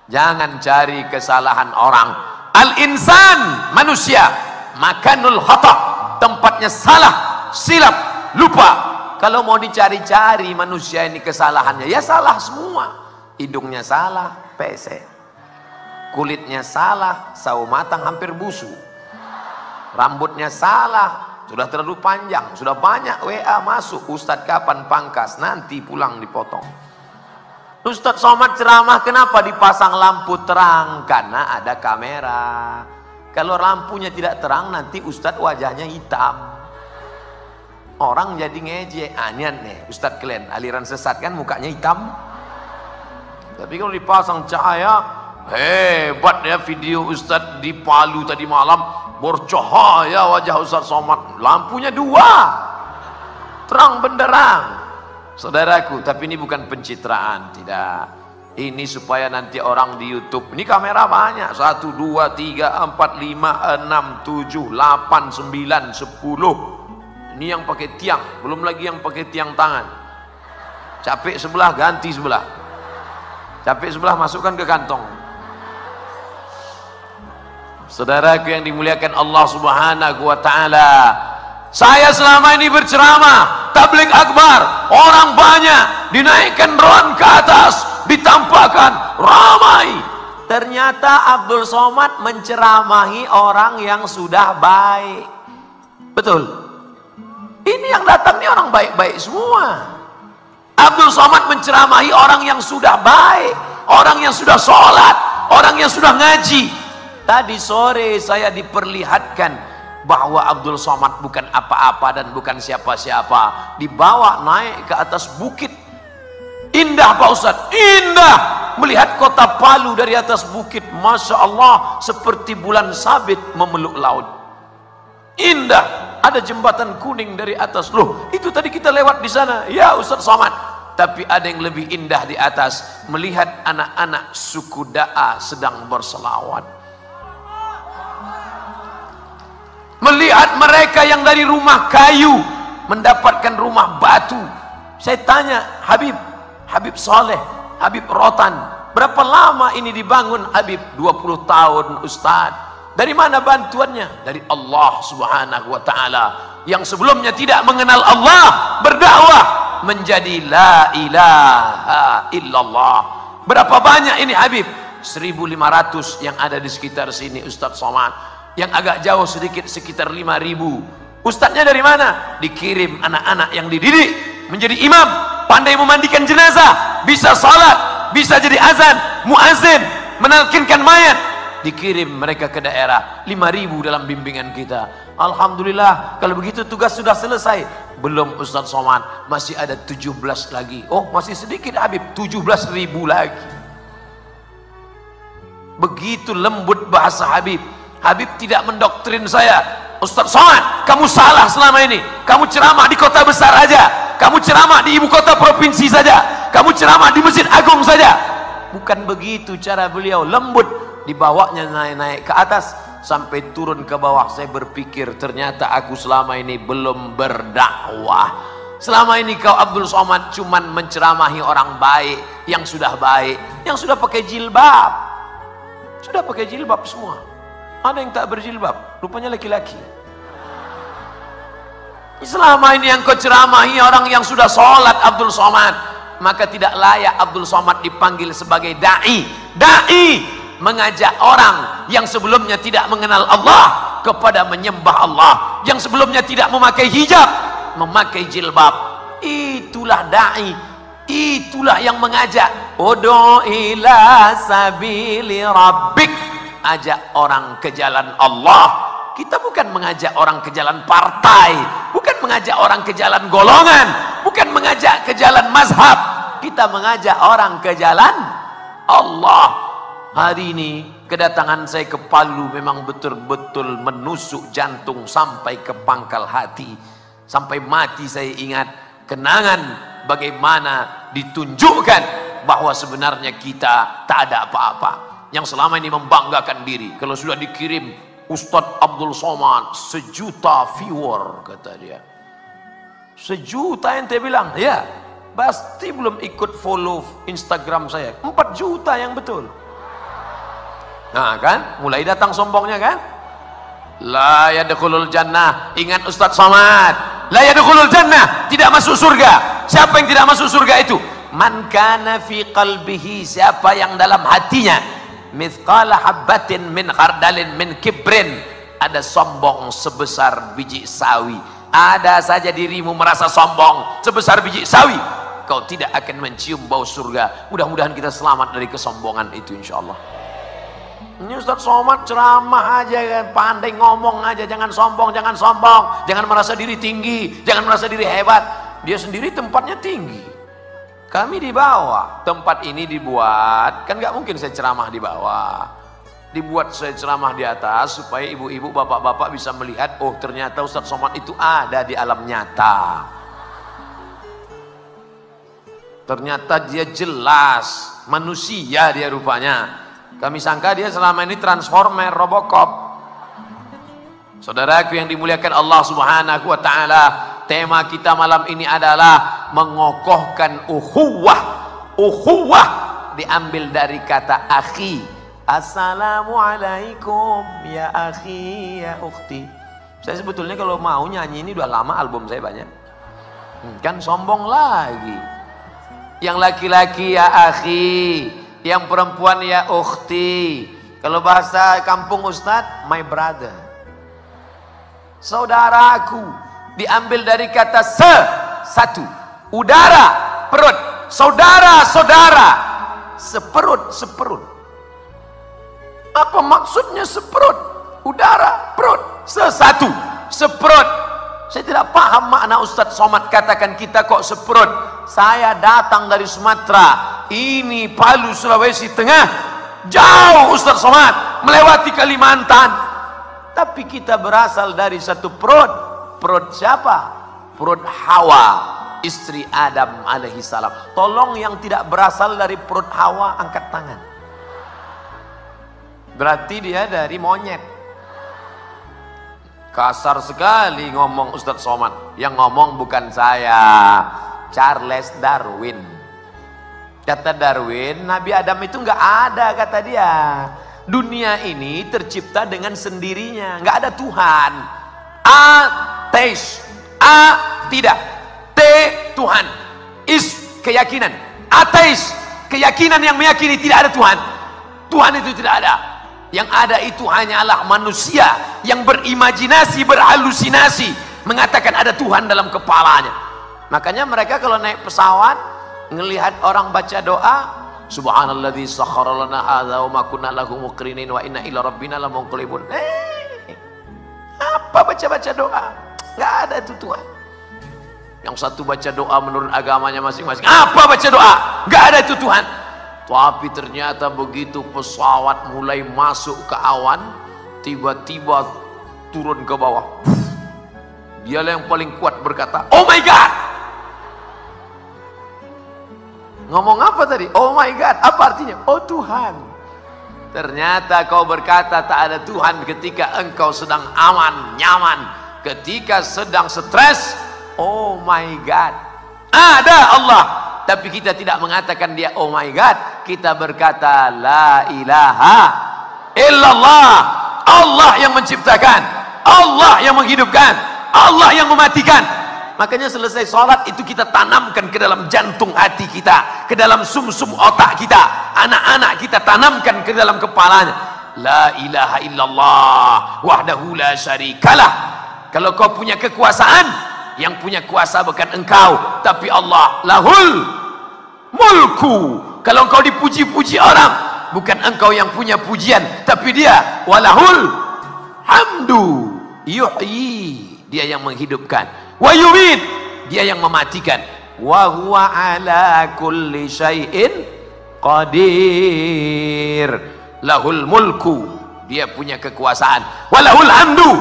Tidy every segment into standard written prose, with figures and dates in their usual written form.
Jangan cari kesalahan orang. Al-insan, manusia, makanul khata', tempatnya salah, silap, lupa. Kalau mau dicari-cari manusia ini kesalahannya, ya salah semua. Hidungnya salah, pesek. Kulitnya salah, sawo matang hampir busuk. Rambutnya salah, sudah terlalu panjang, sudah banyak WA masuk. Ustadz kapan pangkas? Nanti pulang dipotong. Ustadz Somad ceramah kenapa dipasang lampu terang? Karena ada kamera. Kalau lampunya tidak terang nanti Ustadz wajahnya hitam. Orang jadi ngejek. Anian nih Ustadz kalian aliran sesat kan mukanya hitam. Tapi kalau dipasang cahaya, hebat ya video Ustadz di Palu tadi malam, bercahaya wajah Ustadz Somad. Lampunya 2, terang benderang. Saudaraku, tapi ini bukan pencitraan, tidak. Ini supaya nanti orang di YouTube, ini kamera banyak, 1, 2, 3, 4, 5, 6, 7, 8, 9, 10. Ini yang pakai tiang, belum lagi yang pakai tiang tangan. Capek sebelah, ganti sebelah. Capek sebelah, masukkan ke kantong. Saudaraku yang dimuliakan Allah Subhanahu wa Ta'ala, saya selama ini berceramah, tabligh akbar, orang banyak, dinaikkan drone ke atas, ditampakkan, ramai. Ternyata Abdul Somad menceramahi orang yang sudah baik. Betul? Ini yang datang nih orang baik-baik semua. Abdul Somad menceramahi orang yang sudah baik, orang yang sudah sholat, orang yang sudah ngaji. Tadi sore saya diperlihatkan bahwa Abdul Somad bukan apa-apa dan bukan siapa-siapa. Dibawa naik ke atas bukit. Indah Pak Ustadz, indah melihat kota Palu dari atas bukit. Masya Allah, seperti bulan sabit memeluk laut. Indah, ada jembatan kuning dari atas. Loh, itu tadi kita lewat di sana. Ya Ustadz Somad. Tapi ada yang lebih indah di atas, melihat anak-anak suku Da'a sedang berselawat. Melihat mereka yang dari rumah kayu mendapatkan rumah batu. Saya tanya, Habib Saleh, Habib Rotan, berapa lama ini dibangun Habib? 20 tahun Ustaz. Dari mana bantuannya? Dari Allah Subhanahu wa Ta'ala. Yang sebelumnya tidak mengenal Allah, berdakwah menjadi la ilaha illallah. Berapa banyak ini Habib? 1.500 yang ada di sekitar sini Ustaz Somad. Yang agak jauh sedikit sekitar 5.000. Ustadznya dari mana? Dikirim anak-anak yang dididik menjadi imam, pandai memandikan jenazah, bisa salat, bisa jadi azan, muazin, menalkinkan mayat. Dikirim mereka ke daerah, 5.000 dalam bimbingan kita. Alhamdulillah, kalau begitu tugas sudah selesai. Belum Ustaz Somad, masih ada 17 lagi. Oh, masih sedikit Habib, 17.000 lagi. Begitu lembut bahasa Habib. Habib tidak mendoktrin saya. Ustaz Somad, kamu salah selama ini. Kamu ceramah di kota besar aja. Kamu ceramah di ibu kota provinsi saja. Kamu ceramah di Masjid Agung saja. Bukan begitu cara beliau, lembut. Dibawanya naik-naik ke atas sampai turun ke bawah. Saya berpikir ternyata aku selama ini belum berdakwah. Selama ini kau Abdul Somad cuman menceramahi orang baik, yang sudah baik, yang sudah pakai jilbab. Sudah pakai jilbab semua. Ada yang tak berjilbab, rupanya laki-laki. Selama ini yang kau ceramahi orang yang sudah sholat Abdul Somad, maka tidak layak Abdul Somad dipanggil sebagai da'i. Da'i mengajak orang yang sebelumnya tidak mengenal Allah kepada menyembah Allah, yang sebelumnya tidak memakai hijab memakai jilbab. Itulah da'i, itulah yang mengajak. Ud'u ila sabili rabbik, ajak orang ke jalan Allah. Kita bukan mengajak orang ke jalan partai, bukan mengajak orang ke jalan golongan, bukan mengajak ke jalan mazhab. Kita mengajak orang ke jalan Allah. Hari ini kedatangan saya ke Palu memang betul-betul menusuk jantung sampai ke pangkal hati. Sampai mati saya ingat kenangan bagaimana ditunjukkan bahwa sebenarnya kita tak ada apa-apa. Yang selama ini membanggakan diri, kalau sudah dikirim Ustadz Abdul Somad 1 juta viewer, kata dia. 1 juta ente bilang? Ya, pasti belum ikut follow Instagram saya. 4 juta yang betul. Nah kan, mulai datang sombongnya kan. La yadkhulul jannah, ingat Ustadz Somad, la yadkhulul jannah, tidak masuk surga. Siapa yang tidak masuk surga itu? Man kana fi qalbihi, siapa yang dalam hatinya mithqala habbatin min khardalin min kibrin, ada sombong sebesar biji sawi. Ada saja dirimu merasa sombong sebesar biji sawi, kau tidak akan mencium bau surga. Mudah-mudahan kita selamat dari kesombongan itu insyaallah. Ini Ustadz Somad ceramah aja kan, pandai ngomong aja, jangan sombong, jangan sombong, jangan merasa diri tinggi, jangan merasa diri hebat. Dia sendiri tempatnya tinggi, kami di bawah. Tempat ini dibuat, kan nggak mungkin saya ceramah di bawah, dibuat saya ceramah di atas supaya ibu-ibu, bapak-bapak bisa melihat, oh ternyata Ustadz Somad itu ada di alam nyata. Ternyata dia jelas manusia, dia rupanya. Kami sangka dia selama ini transformer, Robocop. Saudaraku yang dimuliakan Allah Subhanahu wa taala, tema kita malam ini adalah mengokohkan ukhuwah. Ukhuwah diambil dari kata akhi. Assalamualaikum ya akhi ya ukhti. Saya sebetulnya kalau mau nyanyi ini udah lama, album saya banyak. Kan sombong lagi. Yang laki-laki ya akhi, yang perempuan ya ukhti. Kalau bahasa kampung Ustadz, my brother, saudaraku. Diambil dari kata satu, udara, perut, saudara, saudara, seperut, seperut. Apa maksudnya seperut? Udara, perut, sesatu, seperut. Saya tidak paham makna Ustadz Somad katakan kita kok seperut. Saya datang dari Sumatera, ini Palu, Sulawesi Tengah, jauh Ustadz Somad, melewati Kalimantan, tapi kita berasal dari satu perut. Perut siapa? Perut Hawa, istri Adam alaihi salam. Tolong yang tidak berasal dari perut Hawa angkat tangan. Berarti dia dari monyet. Kasar sekali ngomong Ustadz Somad. Yang ngomong bukan saya, Charles Darwin. Kata Darwin, Nabi Adam itu nggak ada, kata dia. Dunia ini tercipta dengan sendirinya, nggak ada Tuhan. Ateis, A tidak, T Tuhan, is keyakinan. Ateis, keyakinan yang meyakini tidak ada Tuhan. Tuhan itu tidak ada. Yang ada itu hanyalah manusia yang berimajinasi, berhalusinasi, mengatakan ada Tuhan dalam kepalanya. Makanya mereka kalau naik pesawat, ngelihat orang baca doa, subhanalladzi sakhkhara lana hadza wa ma kunna lahu muqrinin wa inna ila rabbina lamunqalibun. Apa baca-baca doa? Nggak ada itu Tuhan. Yang satu baca doa menurut agamanya masing-masing. Apa baca doa? Nggak ada itu Tuhan. Tapi ternyata begitu pesawat mulai masuk ke awan, tiba-tiba turun ke bawah. Dialah yang paling kuat berkata, oh my God. Ngomong apa tadi? Oh my God. Apa artinya? Oh Tuhan. Ternyata kau berkata tak ada Tuhan ketika engkau sedang aman, nyaman. Ketika sedang stres, oh my God. Ada Allah. Tapi kita tidak mengatakan dia oh my God. Kita berkata la ilaha illallah. Allah yang menciptakan, Allah yang menghidupkan, Allah yang mematikan. Makanya selesai sholat itu kita tanamkan ke dalam jantung hati kita, ke dalam sumsum otak kita. Anak-anak kita tanamkan ke dalam kepalanya. La ilaha illallah wahdahu la syarikalah. Kalau kau punya kekuasaan, yang punya kuasa bukan engkau, tapi Allah. Lahul mulku. Kalau engkau dipuji-puji orang, bukan engkau yang punya pujian, tapi dia. Walahul hamdu yuhyi, dia yang menghidupkan. Wa yumit, dia yang mematikan. Wa huwa ala kulli syai'in qadir. Lahul mulku, dia punya kekuasaan. Walahul hamdu,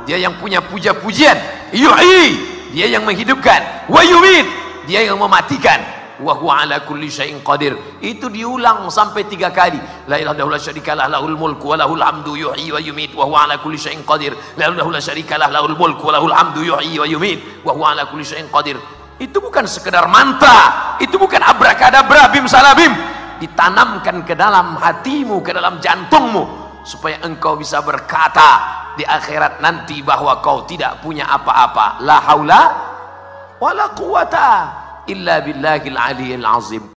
dia yang punya puja-pujian. Yuhyi, dia yang menghidupkan. Wa yumit, dia yang mematikan. Wa huwa ala kulli syai'in qadir. Itu diulang sampai 3 kali. La ilaha illallah syarikalah lahul mulku wa lahul hamdu yuhyi wa yumit wa huwa ala kulli syai'in qadir. La ilaha illallah syarikalah lahul mulku wa lahul hamdu yuhyi wa yumit wa huwa ala kulli syai'in qadir. Itu bukan sekedar mantra, itu bukan abrakadabra bim salabim. ditanamkan ke dalam hatimu, ke dalam jantungmu, supaya engkau bisa berkata di akhirat nanti bahwa kau tidak punya apa-apa. La haula wala quwata illa billahil aliyil azim.